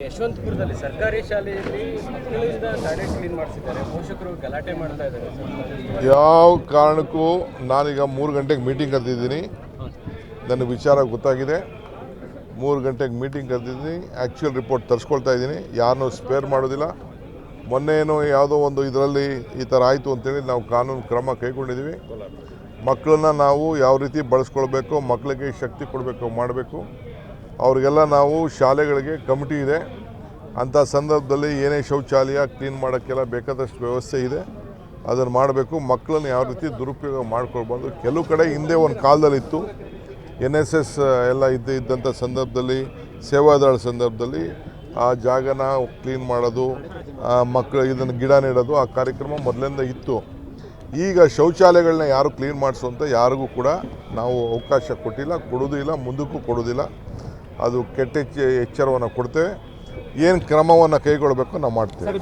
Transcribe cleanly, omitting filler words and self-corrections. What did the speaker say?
ಯಶವಂತಪುರದಲ್ಲಿ ಸರ್ಕಾರಿ ಶಾಲೆಯಲ್ಲಿ ಮಕ್ಕಳಿಂದ ಟಾಯ್ಲೆಟ್ ಕ್ಲೀನ್ ಮಾಡಿಸಿದ್ದಾರೆ, ಪೋಷಕರು ಗಲಾಟೆ ಮಾಡ್ತಾ ಇದ್ದಾರೆ. ಯಾವ ಕಾರಣಕ್ಕೂ ನಾನೀಗ 3 ಗಂಟೆಗೆ ಮೀಟಿಂಗ್ ಕರೆದಿದ್ದೀನಿ. ನನಗೆ ವಿಚಾರ ಗೊತ್ತಾಗಿದೆ. 3 ಗಂಟೆಗೆ ಮೀಟಿಂಗ್ ಕರೆದಿದ್ದೀನಿ. ಆ್ಯಕ್ಚುಯಲ್ ರಿಪೋರ್ಟ್ ತರಿಸ್ಕೊಳ್ತಾ ಇದ್ದೀನಿ. ಯಾರನ್ನೂ ಸ್ಪೇರ್ ಮಾಡೋದಿಲ್ಲ. ಮೊನ್ನೆನೋ ಯಾವುದೋ ಒಂದು ಇದರಲ್ಲಿ ಈ ಥರ ಆಯಿತು ಅಂತೇಳಿ ನಾವು ಕಾನೂನು ಕ್ರಮ ಕೈಗೊಂಡಿದ್ದೀವಿ. ಮಕ್ಕಳನ್ನ ನಾವು ಯಾವ ರೀತಿ ಬಳಸ್ಕೊಳ್ಬೇಕು, ಮಕ್ಕಳಿಗೆ ಶಕ್ತಿ ಕೊಡಬೇಕು ಮಾಡಬೇಕು. ಅವರಿಗೆಲ್ಲ ನಾವು ಶಾಲೆಗಳಿಗೆ ಕಮಿಟಿ ಇದೆ. ಅಂಥ ಸಂದರ್ಭದಲ್ಲಿ ಏನೇ ಶೌಚಾಲಯ ಕ್ಲೀನ್ ಮಾಡೋಕ್ಕೆಲ್ಲ ಬೇಕಾದಷ್ಟು ವ್ಯವಸ್ಥೆ ಇದೆ, ಅದನ್ನು ಮಾಡಬೇಕು. ಮಕ್ಕಳನ್ನು ಯಾವ ರೀತಿ ದುರುಪಯೋಗ ಮಾಡ್ಕೊಳ್ಬಾರ್ದು. ಕೆಲವು ಕಡೆ ಹಿಂದೆ ಒಂದು ಕಾಲದಲ್ಲಿತ್ತು, NSS ಎಲ್ಲ ಇದ್ದಂಥ ಸಂದರ್ಭದಲ್ಲಿ, ಸೇವಾದಳ ಸಂದರ್ಭದಲ್ಲಿ ಆ ಜಾಗನ ಕ್ಲೀನ್ ಮಾಡೋದು, ಮಕ್ಕಳು ಇದನ್ನು ಗಿಡ ನೆಡೋದು, ಆ ಕಾರ್ಯಕ್ರಮ ಮೊದಲಿಂದ ಇತ್ತು. ಈಗ ಶೌಚಾಲಯಗಳನ್ನ ಯಾರು ಕ್ಲೀನ್ ಮಾಡಿಸುವಂಥ ಯಾರಿಗೂ ಕೂಡ ನಾವು ಅವಕಾಶ ಕೊಟ್ಟಿಲ್ಲ, ಕೊಡೋದು ಇಲ್ಲ, ಮುಂದಕ್ಕೂ ಕೊಡೋದಿಲ್ಲ. ಅದು ಕೆಟ್ಟ ಎಚ್ಚರವನ್ನು ಕೊಡ್ತೇವೆ. ಏನು ಕ್ರಮವನ್ನು ಕೈಗೊಳ್ಳಬೇಕು ನಾವು ಮಾಡ್ತೇವೆ.